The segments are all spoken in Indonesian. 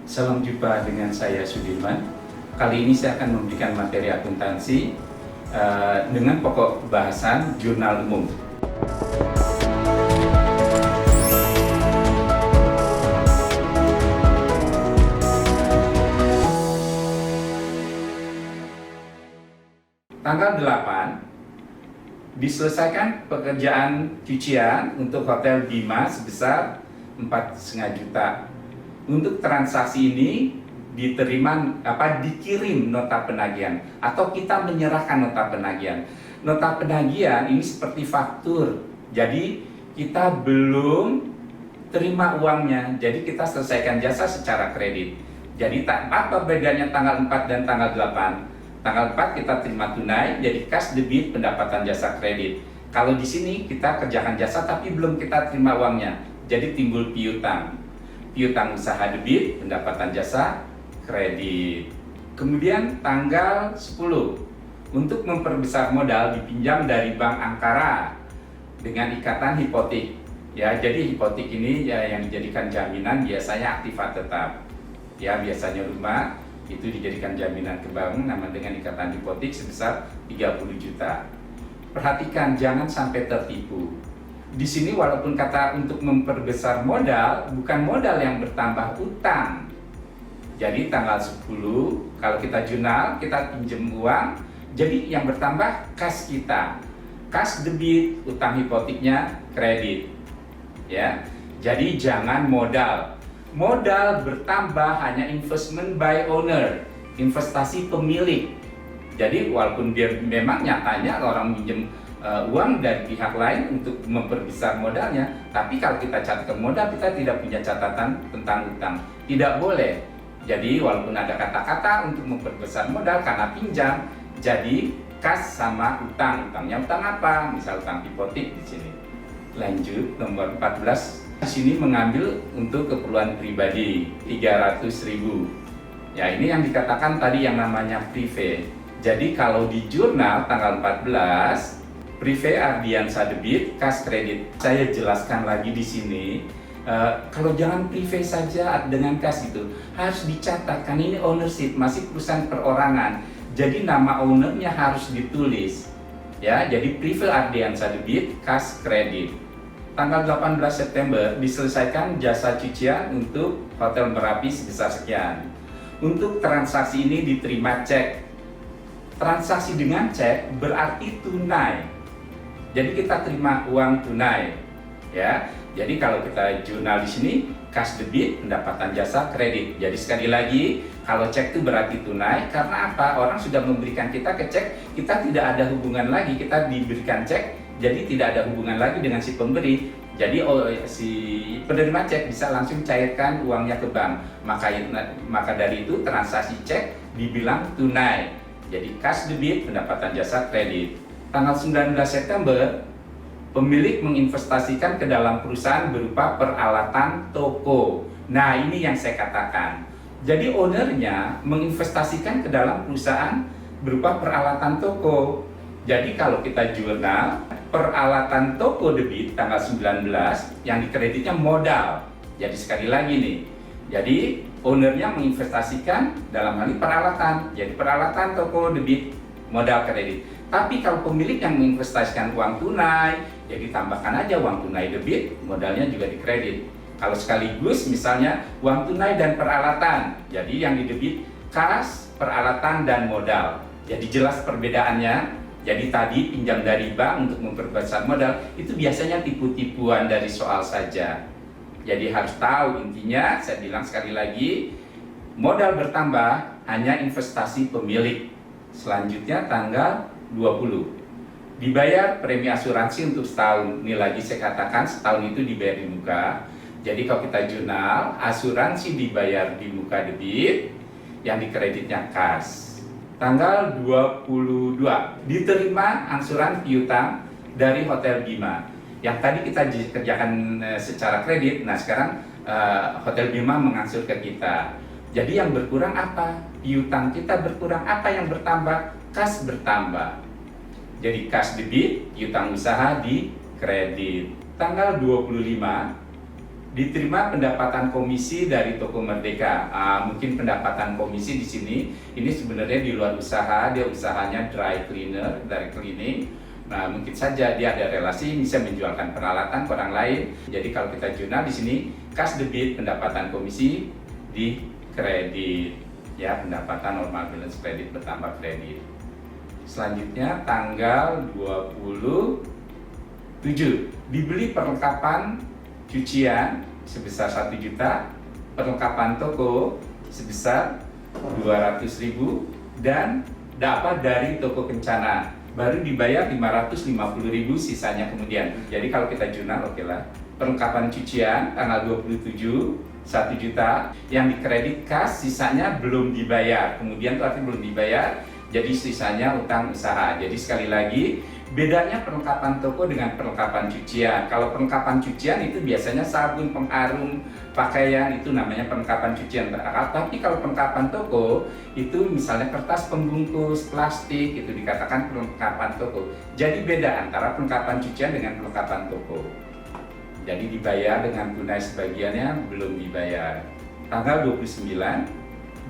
Salam jumpa dengan saya Sudirman. Kali ini saya akan memberikan materi akuntansi dengan pokok bahasan jurnal umum. Tanggal 8 diselesaikan pekerjaan cucian untuk Hotel Bima sebesar 4,5 juta. Untuk transaksi ini dikirim nota penagihan atau kita menyerahkan nota penagihan. Nota penagihan ini seperti faktur. Jadi kita belum terima uangnya. Jadi kita selesaikan jasa secara kredit. Jadi apa bedanya tanggal 4 dan tanggal 8? Tanggal 4 kita terima tunai, jadi cash debit pendapatan jasa kredit. Kalau di sini kita kerjakan jasa tapi belum kita terima uangnya, jadi timbul piutang. Piutang usaha debit, pendapatan jasa kredit. Kemudian tanggal 10 untuk memperbesar modal dipinjam dari Bank Angkara dengan ikatan hipotek. Ya, jadi hipotek ini ya, yang dijadikan jaminan biasanya aktiva tetap. Ya, biasanya rumah itu dijadikan jaminan ke bank nama dengan ikatan hipotek sebesar 30 juta. Perhatikan jangan sampai tertipu. Di sini walaupun kata untuk memperbesar modal, bukan modal yang bertambah utang. Jadi tanggal 10 kalau kita jurnal, kita pinjam uang, jadi yang bertambah kas kita. Kas debit, utang hipoteknya kredit. Ya. Jadi jangan modal. Modal bertambah hanya investment by owner, investasi pemilik. Jadi walaupun dia memang nyatanya orang minjem uang dari pihak lain untuk memperbesar modalnya, tapi kalau kita catatkan modal kita tidak punya catatan tentang utang, tidak boleh. Jadi walaupun ada kata-kata untuk memperbesar modal karena pinjam, jadi kas sama utang. Utangnya utang apa? Misal utang hipotek di sini. Lanjut nomor 14. Di sini mengambil untuk keperluan pribadi 300.000. Ya, ini yang dikatakan tadi yang namanya prive. Jadi kalau di jurnal tanggal 14 prive ardiansa debit kas kredit. Saya jelaskan lagi di sini. Kalau jangan prive saja dengan kas itu harus dicatatkan ini ownership masih perusahaan perorangan. Jadi nama ownernya harus ditulis. Ya, jadi prive ardiansa debit kas kredit. Tanggal 18 September diselesaikan jasa cucian untuk Hotel Merapi sebesar sekian. Untuk transaksi ini diterima cek. Transaksi dengan cek berarti tunai. Jadi kita terima uang tunai. Ya. Jadi kalau kita jurnal di sini cash debit pendapatan jasa kredit. Jadi sekali lagi kalau cek itu berarti tunai karena apa? Orang sudah memberikan kita ke cek, kita tidak ada hubungan lagi, kita diberikan cek. Jadi tidak ada hubungan lagi dengan si pemberi. Jadi si penerima cek bisa langsung cairkan uangnya ke bank. Maka dari itu transaksi cek dibilang tunai. Jadi cash debit pendapatan jasa kredit. Tanggal 19 September pemilik menginvestasikan ke dalam perusahaan berupa peralatan toko. Nah, ini yang saya katakan. Jadi ownernya menginvestasikan ke dalam perusahaan berupa peralatan toko. Jadi kalau kita jurnal peralatan toko debit tanggal 19 yang dikreditnya modal. Jadi sekali lagi nih. Jadi ownernya menginvestasikan dalam hal ini peralatan. Jadi peralatan toko debit modal kredit. Tapi kalau pemilik yang menginvestasikan uang tunai, jadi tambahkan aja uang tunai debit, modalnya juga dikredit. Kalau sekaligus misalnya uang tunai dan peralatan. Jadi yang didebit kas, peralatan dan modal. Jadi jelas perbedaannya. Jadi tadi pinjam dari bank untuk memperbesar modal itu biasanya tipu-tipuan dari soal saja. Jadi harus tahu intinya, saya bilang sekali lagi, modal bertambah hanya investasi pemilik. Selanjutnya tanggal 20. Dibayar premi asuransi untuk setahun. Ini lagi saya katakan setahun itu dibayar di muka. Jadi kalau kita jurnal, asuransi dibayar di muka debit, yang dikreditnya kas. Tanggal 22 diterima angsuran piutang dari Hotel Bima. Yang tadi kita kerjakan secara kredit, nah sekarang Hotel Bima mengangsur ke kita. Jadi yang berkurang apa? Piutang kita berkurang, apa yang bertambah? Kas bertambah. Jadi kas debit, piutang usaha di kredit. Tanggal 25 diterima pendapatan komisi dari toko Merdeka. Mungkin pendapatan komisi di sini ini sebenarnya di luar usaha, dia usahanya dry cleaner, dari cleaning. Nah, mungkin saja dia ada relasi bisa menjualkan peralatan ke orang lain. Jadi kalau kita jurnal di sini kas debit pendapatan komisi di kredit, ya, pendapatan normal balance kredit bertambah kredit. Selanjutnya tanggal 27 dibeli perlengkapan cucian sebesar 1 juta, perlengkapan toko sebesar 200.000 dan dapat dari toko Kencana baru dibayar 550.000, sisanya kemudian. Jadi kalau kita jurnal, oke lah, perlengkapan cucian tanggal 27 1 juta yang dikredit kas, sisanya belum dibayar, kemudian itu artinya belum dibayar, jadi sisanya utang usaha. Jadi sekali lagi, bedanya perlengkapan toko dengan perlengkapan cucian. Kalau perlengkapan cucian itu biasanya sabun, pengharum, pakaian, itu namanya perlengkapan cucian. Tapi kalau perlengkapan toko itu misalnya kertas pembungkus, plastik, itu dikatakan perlengkapan toko. Jadi beda antara perlengkapan cucian dengan perlengkapan toko. Jadi dibayar dengan tunai sebagiannya belum dibayar. Tanggal 29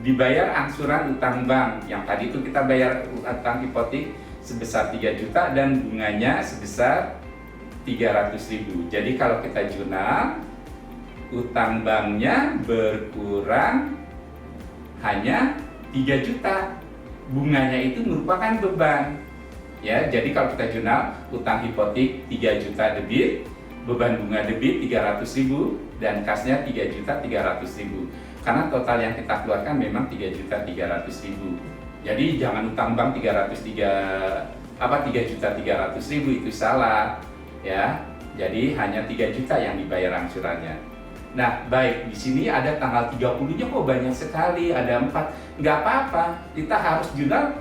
dibayar angsuran utang bank. Yang tadi itu kita bayar utang hipotek sebesar 3 juta dan bunganya sebesar 300.000. Jadi kalau kita jurnal, utang banknya berkurang hanya 3 juta. Bunganya itu merupakan beban. Ya, jadi kalau kita jurnal, utang hipotek 3 juta debit, beban bunga debit 300.000 dan kasnya 3.300.000. Karena total yang kita keluarkan memang 3.300.000. Jadi jangan utang bank 3.300.000 itu salah, ya. Jadi hanya 3 juta yang dibayar angsurannya. Nah, baik, di sini ada tanggal 30-nya kok banyak sekali, ada 4. Nggak apa-apa, kita harus jurnal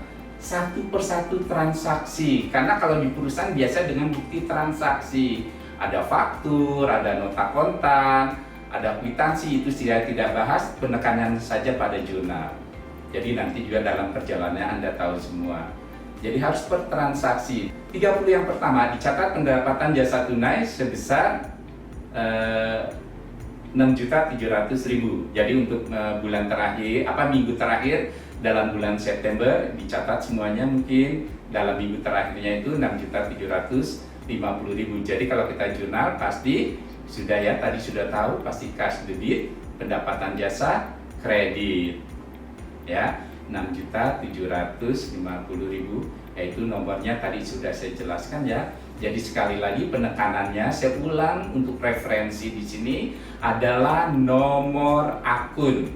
satu persatu transaksi. Karena kalau di perusahaan biasa dengan bukti transaksi, ada faktur, ada nota kontan, ada kwitansi, itu saya tidak bahas, penekanan saja pada jurnal. Jadi nanti juga dalam perjalanannya Anda tahu semua. Jadi harus per transaksi. 30 yang pertama dicatat pendapatan jasa tunai sebesar 6.700.000. Jadi untuk bulan terakhir, minggu terakhir dalam bulan September dicatat semuanya, mungkin dalam minggu terakhirnya itu 6.750.000. Jadi kalau kita jurnal pasti sudah, ya, tadi sudah tahu pasti cash debit, pendapatan jasa, kredit. Ya, 6.750.000, yaitu nomornya tadi sudah saya jelaskan, ya. Jadi sekali lagi penekanannya, saya ulang untuk referensi di sini adalah nomor akun.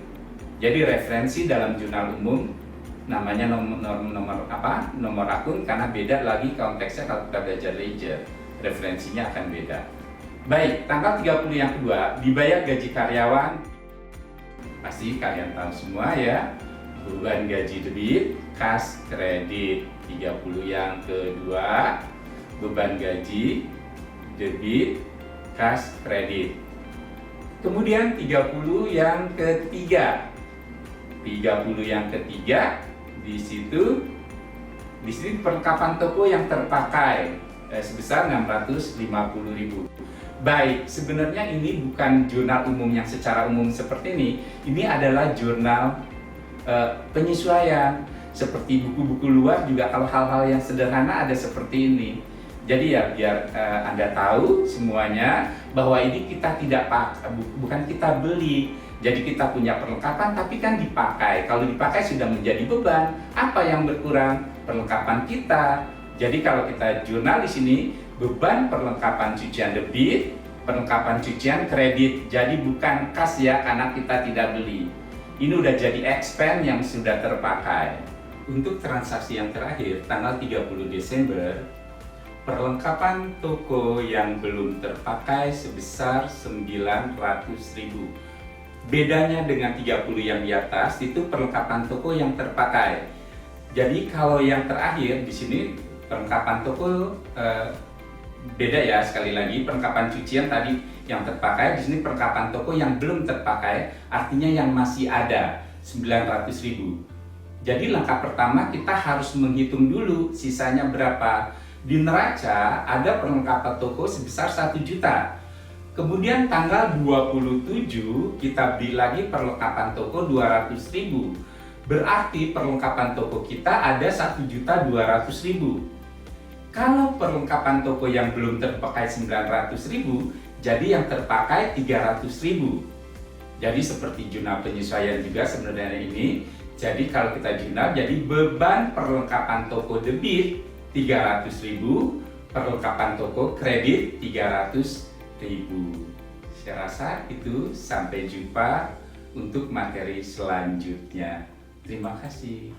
Jadi referensi dalam jurnal umum namanya nomor akun, karena beda lagi konteksnya kalau kita belajar ledger, referensinya akan beda. Baik, tanggal 30 yang kedua dibayar gaji karyawan. Pasti kalian tahu semua, ya. Beban gaji debit, kas kredit. 30 yang kedua, beban gaji debit, kas kredit. Kemudian 30 yang ketiga. 30 yang ketiga di sini perlengkapan toko yang terpakai sebesar 650.000. Baik, sebenarnya ini bukan jurnal umum yang secara umum seperti ini. Ini adalah jurnal penyesuaian. Seperti buku-buku luar juga kalau hal-hal yang sederhana ada seperti ini. Jadi ya biar Anda tahu semuanya bahwa ini kita bukan kita beli. Jadi kita punya perlengkapan tapi kan dipakai. Kalau dipakai sudah menjadi beban. Apa yang berkurang? Perlengkapan kita. Jadi kalau kita jurnal di sini, beban perlengkapan cucian debit, perlengkapan cucian kredit. Jadi bukan kas, ya, karena kita tidak beli. Ini udah jadi expense yang sudah terpakai. Untuk transaksi yang terakhir, tanggal 30 Desember, perlengkapan toko yang belum terpakai sebesar 900.000. Bedanya dengan 30 yang di atas itu perlengkapan toko yang terpakai. Jadi kalau yang terakhir di sini perlengkapan toko beda, ya, sekali lagi perlengkapan cucian tadi yang terpakai, di sini perlengkapan toko yang belum terpakai, artinya yang masih ada 900.000. Jadi langkah pertama kita harus menghitung dulu sisanya berapa. Di neraca ada perlengkapan toko sebesar 1 juta. Kemudian tanggal 27 kita beli lagi perlengkapan toko 200.000. Berarti perlengkapan toko kita ada 1.200.000. Kalau perlengkapan toko yang belum terpakai 900.000, jadi yang terpakai 300.000. Jadi seperti jurnal penyesuaian juga sebenarnya ini. Jadi kalau kita jurnal, jadi beban perlengkapan toko debit 300.000, perlengkapan toko kredit 300.000. Saya rasa itu, sampai jumpa untuk materi selanjutnya. Terima kasih.